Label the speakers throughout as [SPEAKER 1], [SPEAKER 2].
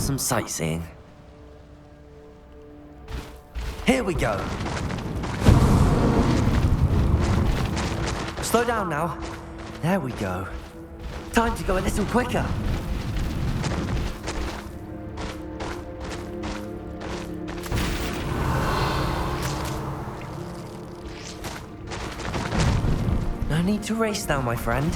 [SPEAKER 1] some sightseeing. Here we go. Slow down now. There we go. Time to go a little quicker. No need to race now, my friend.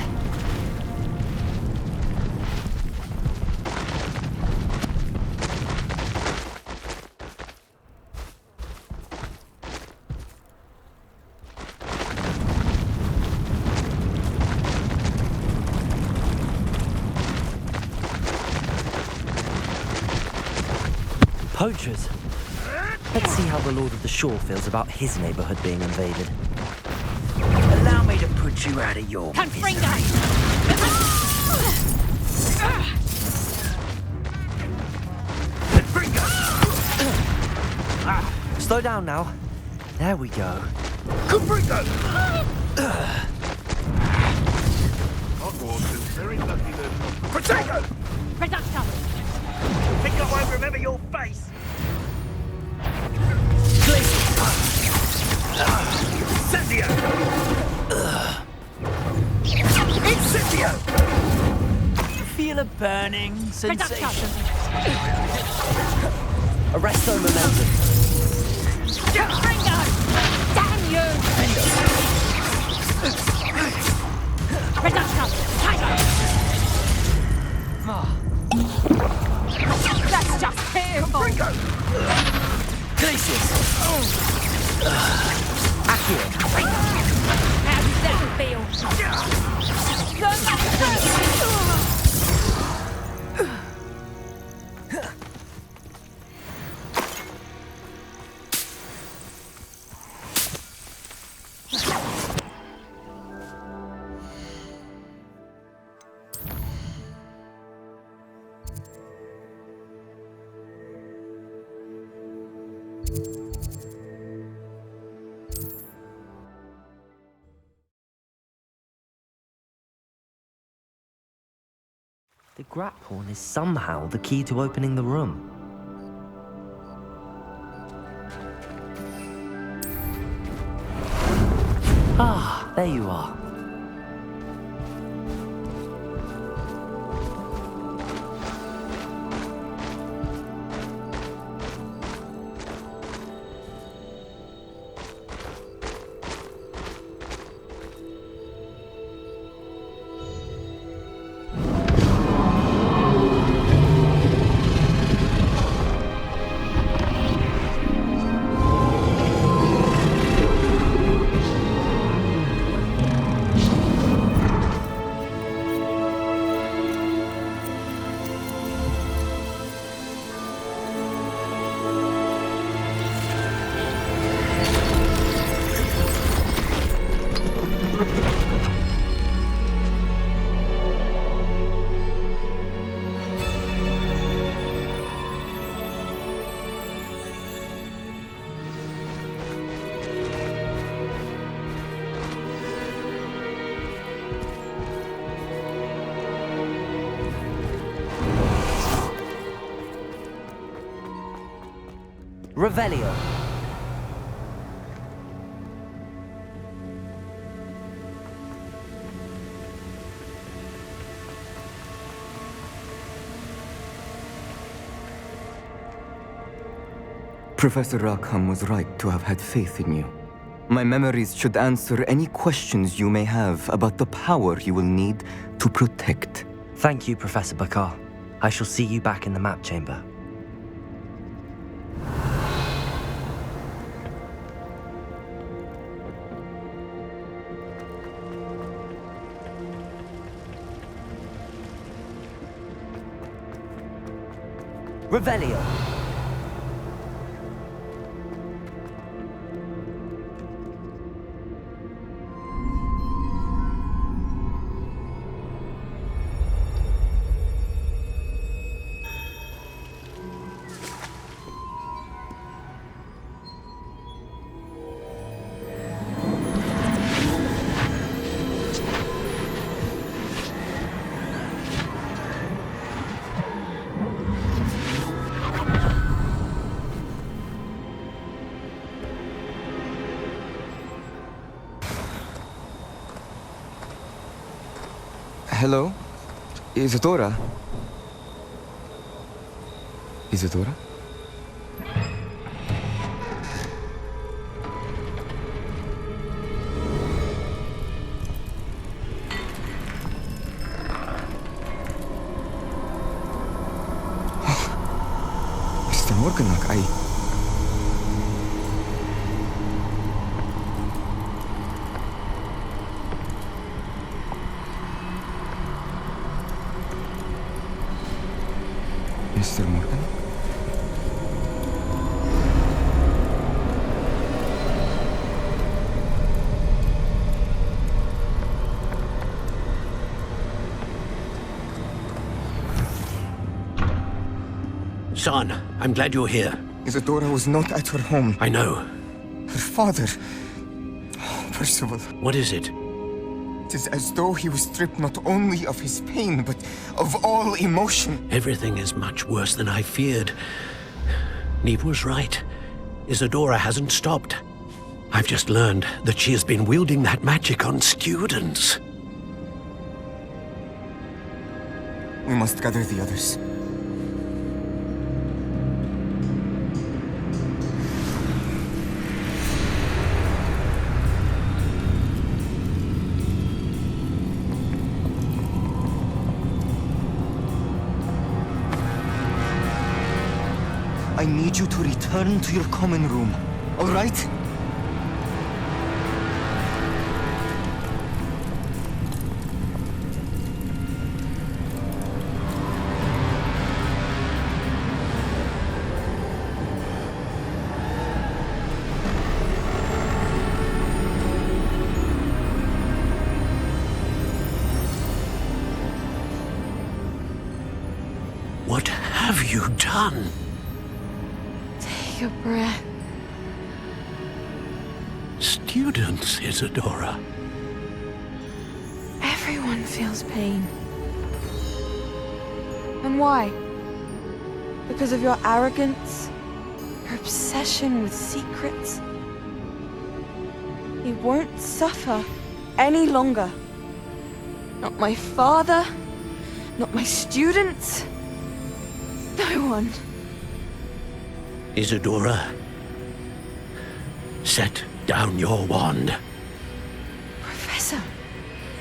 [SPEAKER 1] Poachers. Let's see how the Lord of the Shore feels about his neighborhood being invaded. Allow me to put you out of your
[SPEAKER 2] Confringo!
[SPEAKER 1] Slow down now. There we go.
[SPEAKER 3] Confringo! Hogwarts is very lucky that... Potato!
[SPEAKER 2] Reduction!
[SPEAKER 3] I think I won't remember your face. Incendio! Incendio!
[SPEAKER 4] Feel a burning sensation.
[SPEAKER 1] Arresto momentum.
[SPEAKER 2] Confringo! Damn you! Reduction! Tiger! That's just terrible!
[SPEAKER 3] Confringo!
[SPEAKER 1] Glacius. Accurate.
[SPEAKER 2] How does that feel? Go back to
[SPEAKER 1] The grapphorn is somehow the key to opening the room. Ah, there you are. Revelio.
[SPEAKER 5] Professor Rackham was right to have had faith in you. My memories should answer any questions you may have about the power you will need to protect.
[SPEAKER 1] Thank you, Professor Bakar. I shall see you back in the map chamber. Revelio.
[SPEAKER 5] Hello? Isadora? Isadora? Mr. Morganach, Mr. Morgan?
[SPEAKER 3] Son, I'm glad you're here.
[SPEAKER 5] Isadora was not at her home.
[SPEAKER 3] I know.
[SPEAKER 5] Her father... Oh, Percival.
[SPEAKER 3] What is it?
[SPEAKER 5] It is as though he was stripped not only of his pain, but of all emotion.
[SPEAKER 3] Everything is much worse than I feared. Neve was right. Isadora hasn't stopped. I've just learned that she has been wielding that magic on students.
[SPEAKER 5] We must gather the others. I need you to return to your common room, all right?
[SPEAKER 3] What have you done?
[SPEAKER 2] Take a breath.
[SPEAKER 3] Students, Isadora.
[SPEAKER 2] Everyone feels pain. And why? Because of your arrogance? Your obsession with secrets? He won't suffer any longer. Not my father, not my students, no one.
[SPEAKER 3] Isadora, set down your wand.
[SPEAKER 2] Professor,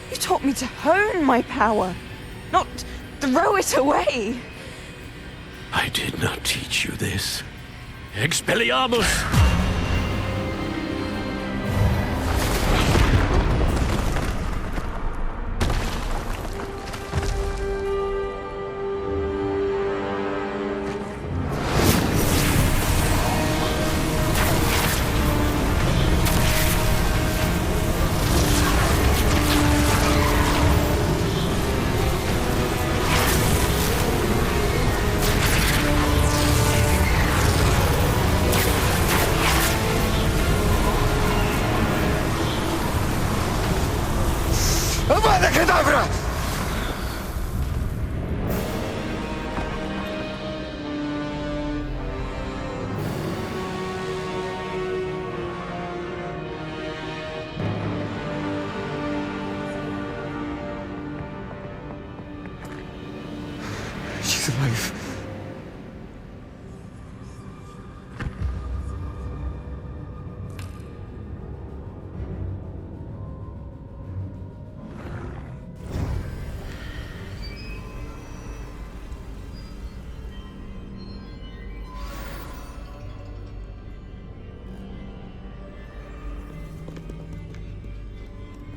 [SPEAKER 2] you taught me to hone my power, not throw it away.
[SPEAKER 3] I did not teach you this. Expelliarmus!
[SPEAKER 5] Avada Kedavra! She's alive.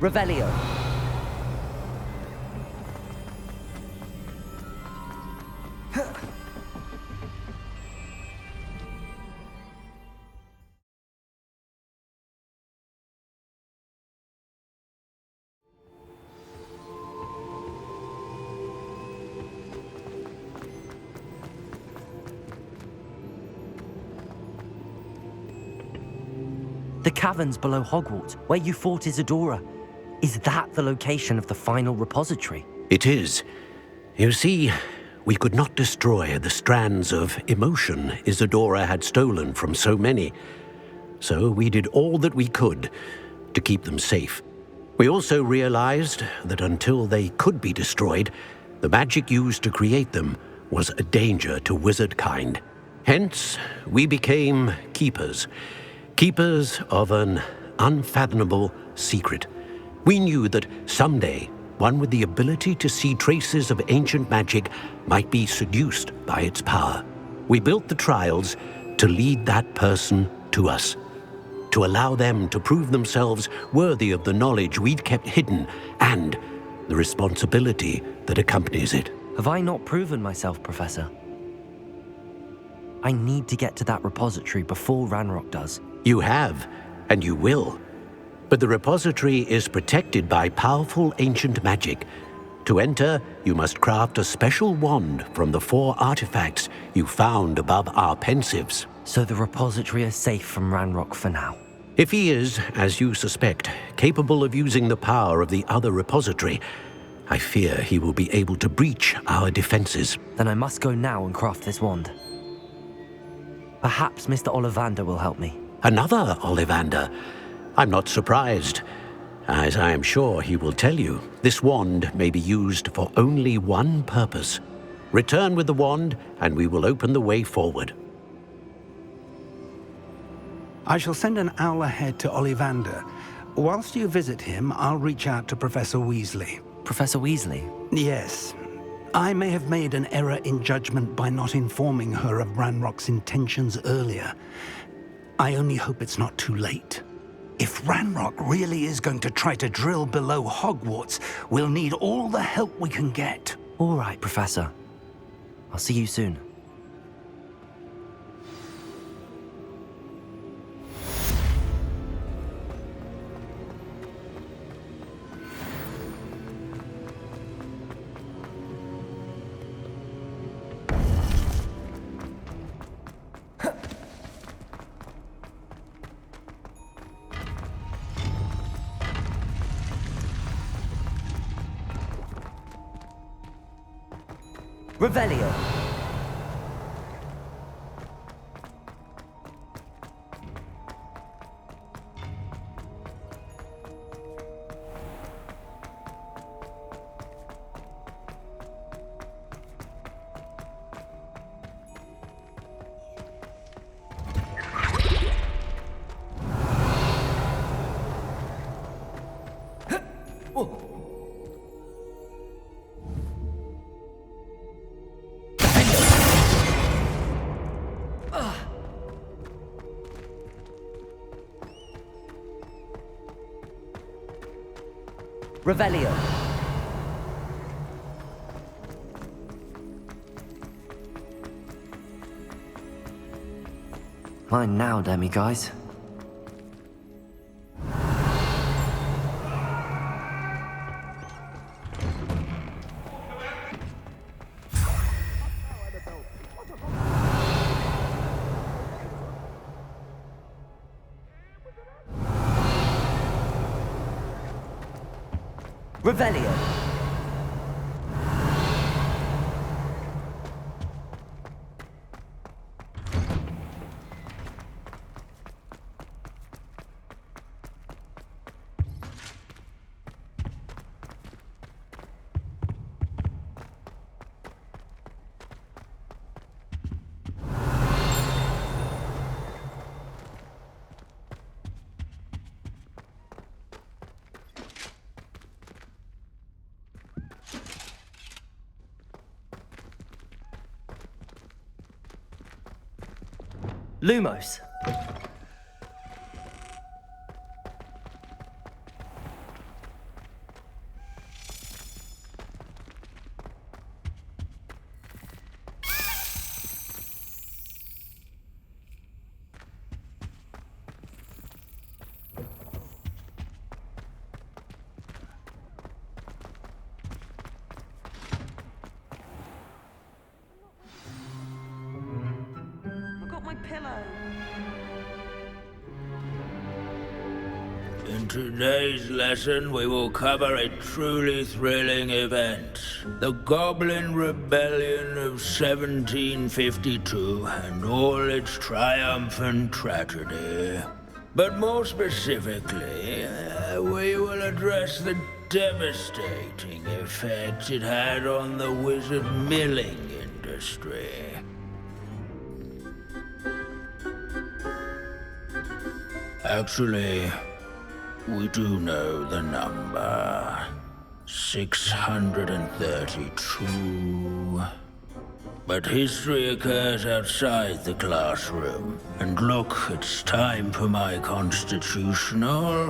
[SPEAKER 1] Revelio. The caverns below Hogwarts, where you fought Isadora. Is that the location of the final repository?
[SPEAKER 3] It is. You see, we could not destroy the strands of emotion Isadora had stolen from so many. So we did all that we could to keep them safe. We also realized that until they could be destroyed, the magic used to create them was a danger to wizard kind. Hence, we became keepers. Keepers of an unfathomable secret. We knew that someday, one with the ability to see traces of ancient magic might be seduced by its power. We built the trials to lead that person to us, to allow them to prove themselves worthy of the knowledge we'd kept hidden and the responsibility that accompanies it.
[SPEAKER 1] Have I not proven myself, Professor? I need to get to that repository before Ranrock does.
[SPEAKER 3] You have, and you will. But the repository is protected by powerful ancient magic. To enter, you must craft a special wand from the 4 artifacts you found above our pensives.
[SPEAKER 1] So the repository is safe from Ranrock for now.
[SPEAKER 3] If he is, as you suspect, capable of using the power of the other repository, I fear he will be able to breach our defenses.
[SPEAKER 1] Then I must go now and craft this wand. Perhaps Mr. Ollivander will help me.
[SPEAKER 3] Another Ollivander? I'm not surprised. As I am sure he will tell you, this wand may be used for only one purpose. Return with the wand, and we will open the way forward.
[SPEAKER 6] I shall send an owl ahead to Ollivander. Whilst you visit him, I'll reach out to Professor Weasley.
[SPEAKER 1] Professor Weasley?
[SPEAKER 6] Yes. I may have made an error in judgment by not informing her of Ranrock's intentions earlier. I only hope it's not too late. If Ranrock really is going to try to drill below Hogwarts, we'll need all the help we can get.
[SPEAKER 1] All right, Professor. I'll see you soon. Revelio. Revelio. Mine now, demi-guys. Revelio. Lumos.
[SPEAKER 2] Pillow.
[SPEAKER 7] In today's lesson, we will cover a truly thrilling event. The Goblin Rebellion of 1752 and all its triumphant tragedy. But more specifically, we will address the devastating effect it had on the wizard milling industry. Actually, we do know the number. 632. But history occurs outside the classroom. And look, it's time for my constitutional.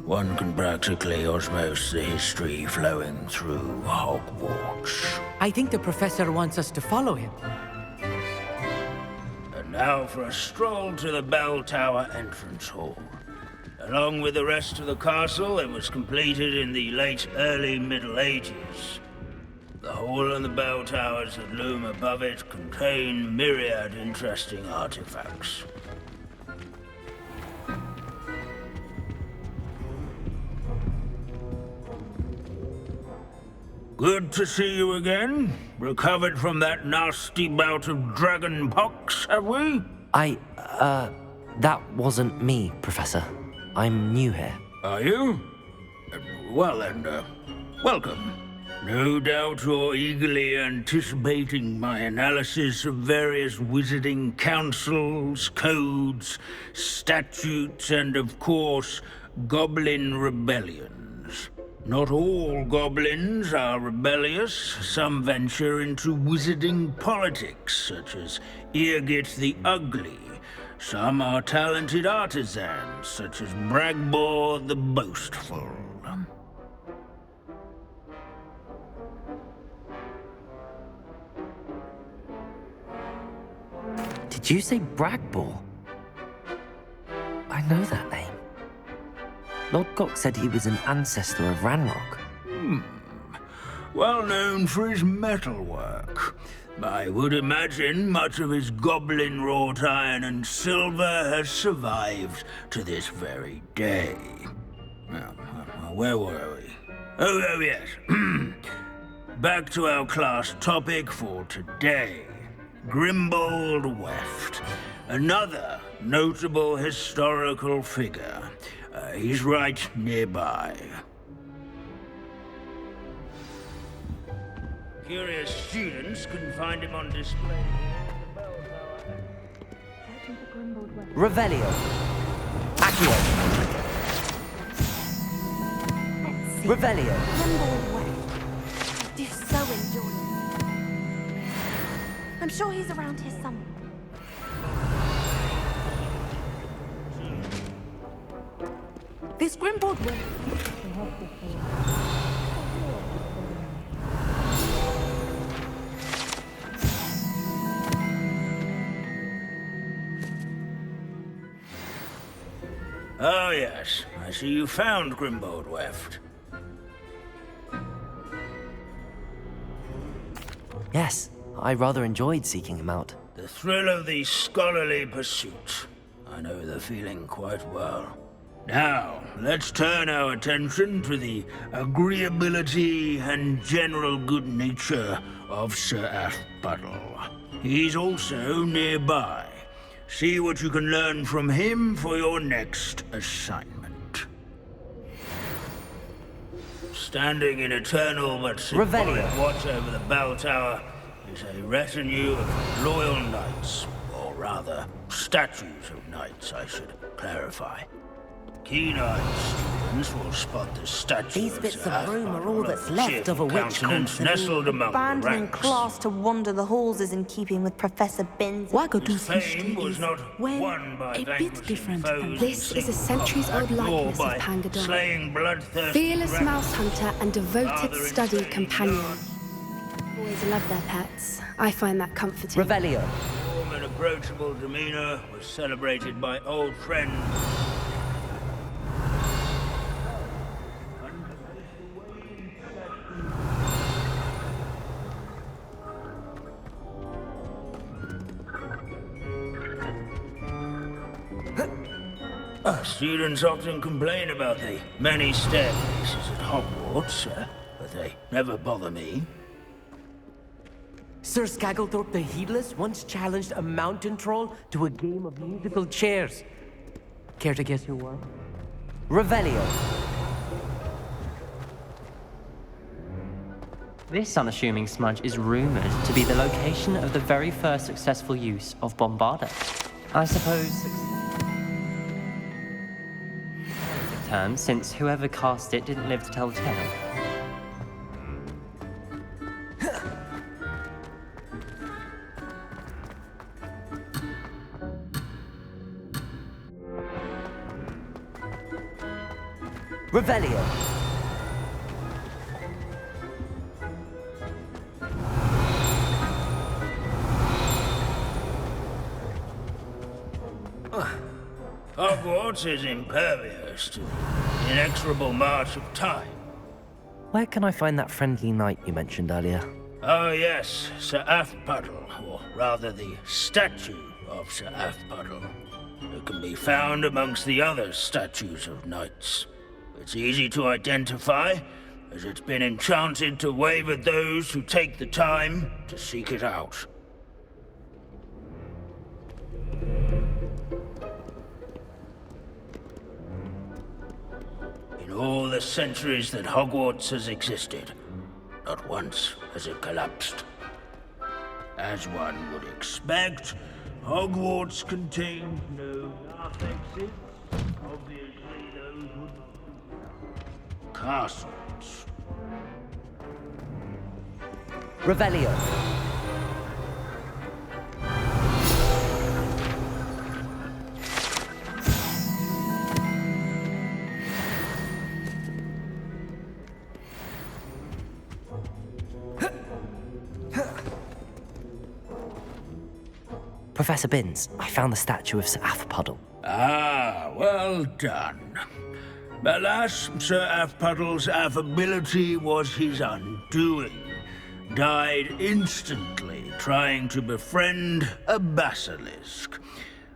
[SPEAKER 7] One can practically osmose the history flowing through Hogwarts.
[SPEAKER 4] I think the professor wants us to follow him.
[SPEAKER 7] And now for a stroll to the bell tower entrance hall. Along with the rest of the castle, it was completed in the early Middle Ages. The hall and the bell towers that loom above it contain myriad interesting artifacts. Good to see you again. Recovered from that nasty bout of dragon pox, have we?
[SPEAKER 1] That wasn't me, Professor. I'm new here.
[SPEAKER 7] Are you? Well then, welcome. No doubt you're eagerly anticipating my analysis of various wizarding councils, codes, statutes, and of course, goblin rebellions. Not all goblins are rebellious. Some venture into wizarding politics, such as Eargit the Ugly. Some are talented artisans, such as Bragbor the Boastful.
[SPEAKER 1] Did you say Bragbor? I know that name. Lord Gok said he was an ancestor of Ranrock.
[SPEAKER 7] Well known for his metalwork. I would imagine much of his goblin wrought iron and silver has survived to this very day. Well, where were we? Oh yes. Back to our class topic for today. Grimbold Weft. Another notable historical figure. He's right nearby. Curious students can find him on display here at the bell tower.
[SPEAKER 1] Revelio. Accio. Revelio.
[SPEAKER 8] Do so enjoy it. I'm sure he's around here somewhere.
[SPEAKER 2] This Grimbold will...
[SPEAKER 7] Oh yes, I see you found Grimbold Weft.
[SPEAKER 1] Yes, I rather enjoyed seeking him out.
[SPEAKER 7] The thrill of the scholarly pursuit. I know the feeling quite well. Now, let's turn our attention to the agreeability and general good nature of Sir Ashbuttle. He's also nearby. See what you can learn from him for your next assignment. Standing in eternal but symbolic watch over the bell tower is a retinue of loyal knights, or rather, statues of knights, I should clarify. Keen-eyed students will spot the statues.
[SPEAKER 8] These bits of room are all that's left of a witch
[SPEAKER 7] nestled among
[SPEAKER 8] Abandoning
[SPEAKER 7] the ranks.
[SPEAKER 8] class to wander the halls is in keeping with Professor Binns.
[SPEAKER 7] His fame was not won by
[SPEAKER 9] a bit
[SPEAKER 7] vanquishing
[SPEAKER 9] different.
[SPEAKER 7] foes
[SPEAKER 9] This
[SPEAKER 7] in
[SPEAKER 9] is a
[SPEAKER 7] single
[SPEAKER 9] centuries-old
[SPEAKER 7] combat, nor
[SPEAKER 9] likeness of
[SPEAKER 7] by
[SPEAKER 9] Pangadon.
[SPEAKER 7] slaying bloodthirsty
[SPEAKER 9] Fearless
[SPEAKER 7] rebels.
[SPEAKER 9] mouse hunter and devoted
[SPEAKER 7] Rather
[SPEAKER 9] study
[SPEAKER 7] insane
[SPEAKER 9] companion.
[SPEAKER 7] guards.
[SPEAKER 9] Boys love their pets. I find that comforting.
[SPEAKER 1] Revelio.
[SPEAKER 7] Warm and approachable demeanor was celebrated by old friends. Students often complain about the many staircases at Hogwarts, but they never bother me.
[SPEAKER 4] Sir Skagglethorpe the Heedless once challenged a mountain troll to a game of musical chairs. Care to guess who won?
[SPEAKER 1] Revelio.
[SPEAKER 10] This unassuming smudge is rumored to be the location of the very first successful use of Bombarda. I suppose term, since whoever cast it didn't live to tell the tale.
[SPEAKER 1] Revelio.
[SPEAKER 7] Hogwarts is impervious to the inexorable march of time.
[SPEAKER 1] Where can I find that friendly knight you mentioned earlier?
[SPEAKER 7] Oh yes, Sir Puddle, or rather the statue of Sir Puddle. It can be found amongst the other statues of knights. It's easy to identify, as it's been enchanted to wave at those who take the time to seek it out. In all the centuries that Hogwarts has existed, not once has it collapsed. As one would expect, Hogwarts contained no dark exits. Obviously, those would be castles.
[SPEAKER 1] Revelio. Professor Binns, I found the statue of Sir Puddle.
[SPEAKER 7] Ah, well done. Alas, Sir Puddle's affability was his undoing. Died instantly trying to befriend a basilisk.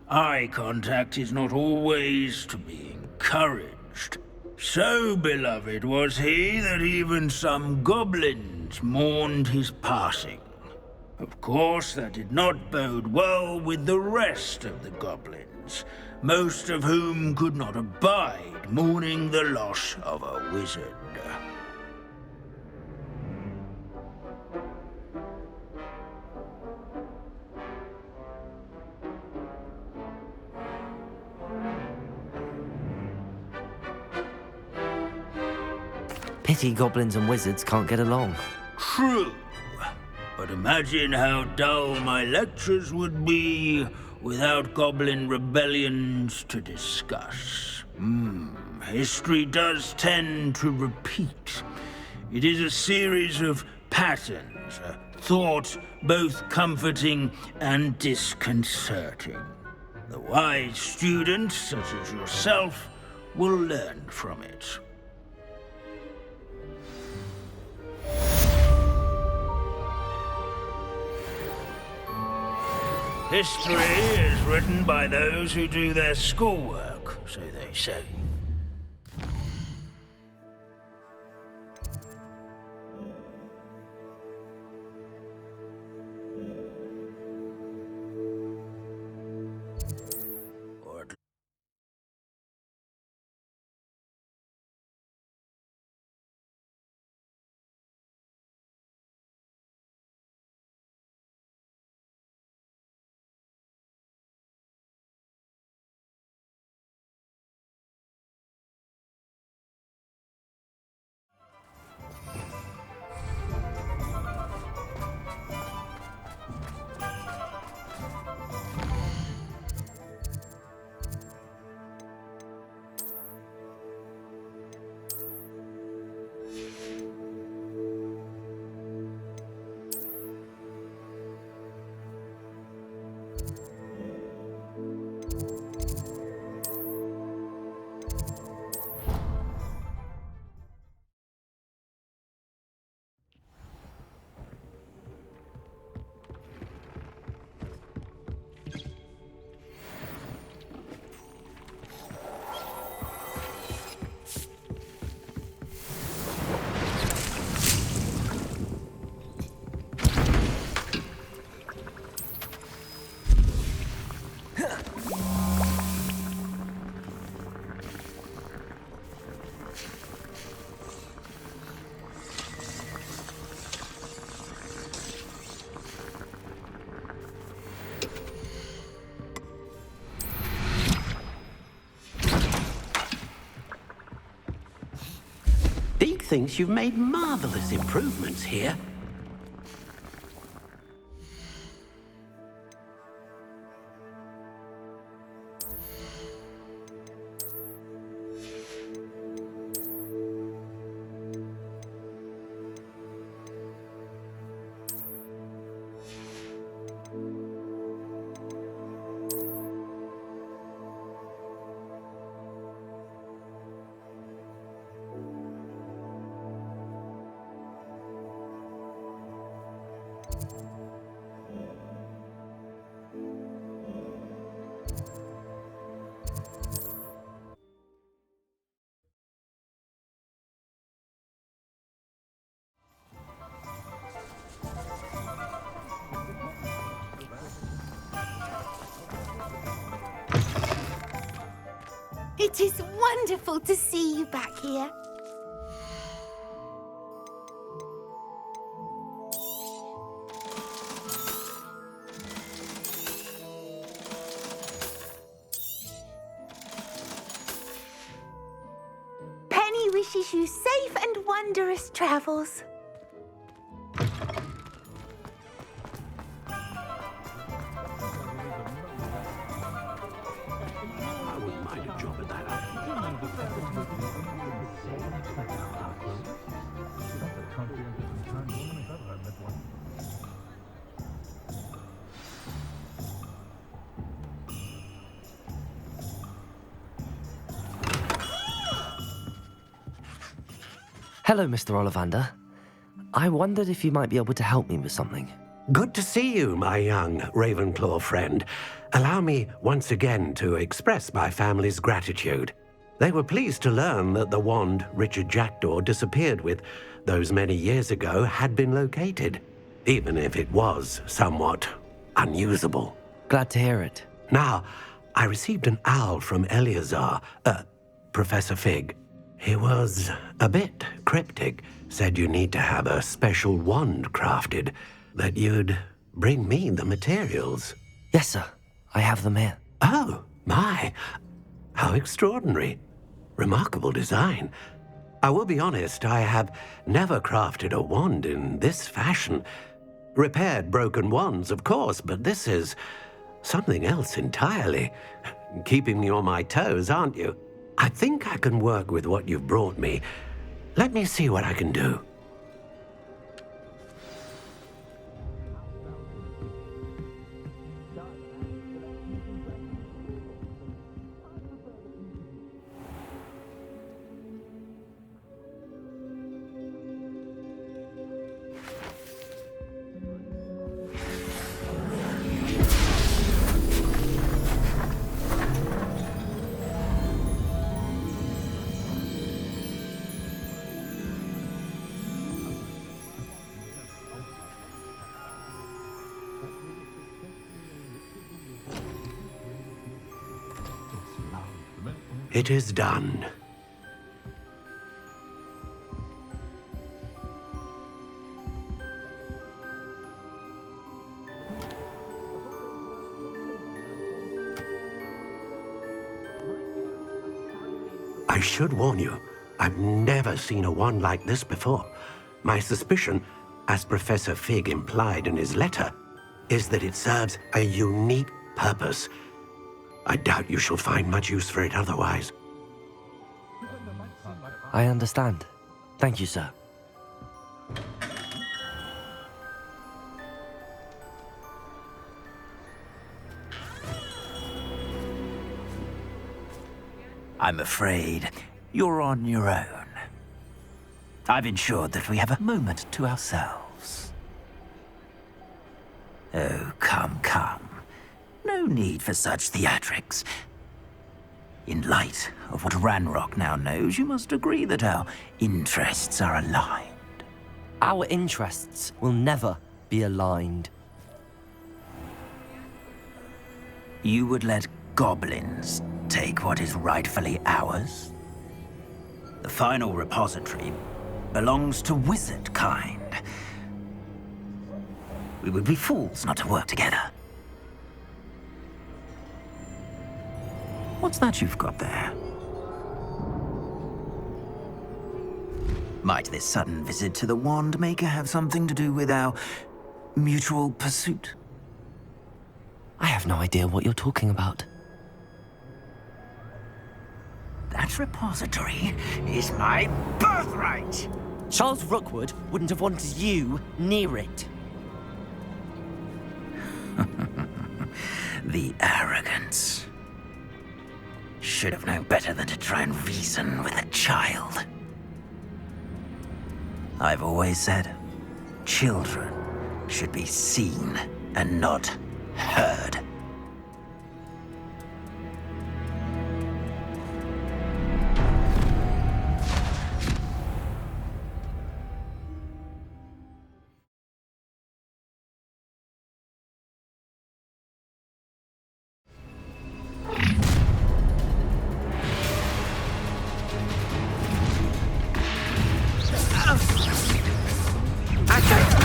[SPEAKER 7] Eye contact is not always to be encouraged. So beloved was he that even some goblins mourned his passing. Of course, that did not bode well with the rest of the goblins, most of whom could not abide mourning the loss of a wizard.
[SPEAKER 1] Pity goblins and wizards can't get along.
[SPEAKER 7] True. But imagine how dull my lectures would be without goblin rebellions to discuss. History does tend to repeat. It is a series of patterns, a thought both comforting and disconcerting. The wise student, such as yourself, will learn from it. History is written by those who do their schoolwork, so they say.
[SPEAKER 3] Fig thinks you've made marvelous improvements here.
[SPEAKER 8] It is wonderful to see you back here. Penny wishes you safe and wondrous travels.
[SPEAKER 3] I wouldn't mind a job at that.
[SPEAKER 1] Hello, Mr. Ollivander. I wondered if you might be able to help me with something.
[SPEAKER 3] Good to see you, my young Ravenclaw friend. Allow me once again to express my family's gratitude. They were pleased to learn that the wand Richard Jackdaw disappeared with those many years ago had been located, even if it was somewhat unusable.
[SPEAKER 1] Glad to hear it.
[SPEAKER 3] Now, I received an owl from Eleazar, Professor Fig. He was a bit cryptic, said you need to have a special wand crafted, that you'd bring me the materials.
[SPEAKER 1] Yes, sir. I have them here.
[SPEAKER 3] Oh, my. How extraordinary. Remarkable design. I will be honest, I have never crafted a wand in this fashion. Repaired broken wands, of course, but this is something else entirely. Keeping me on my toes, aren't you? I think I can work with what you've brought me. Let me see what I can do. It is done. I should warn you, I've never seen a wand like this before. My suspicion, as Professor Fig implied in his letter, is that it serves a unique purpose. I doubt you shall find much use for it otherwise.
[SPEAKER 1] I understand. Thank you, sir.
[SPEAKER 7] I'm afraid you're on your own. I've ensured that we have a moment to ourselves. Oh, come, come. No need for such theatrics. In light of what Ranrock now knows, you must agree that our interests are aligned.
[SPEAKER 1] Our interests will never be aligned.
[SPEAKER 7] You would let goblins take what is rightfully ours? The final repository belongs to wizard kind. We would be fools not to work together. What's that you've got there?
[SPEAKER 1] Might this sudden visit to the Wand Maker have something to do with our mutual pursuit?
[SPEAKER 11] I have no idea what you're talking about.
[SPEAKER 1] That repository is my birthright!
[SPEAKER 11] Charles Rookwood wouldn't have wanted you near it.
[SPEAKER 1] The arrogance. Should have known better than to try and reason with a child. I've always said, children should be seen and not heard.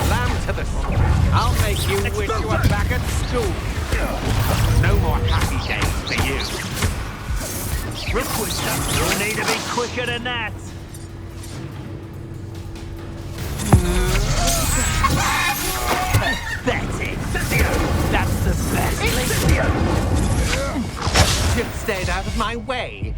[SPEAKER 3] Lamb to the slaughter. I'll make you wish you were back at school. No more happy days for you.
[SPEAKER 7] Rookwood, you'll need to be quicker than that.
[SPEAKER 11] That's it. That's the best. Chip stayed out of my way.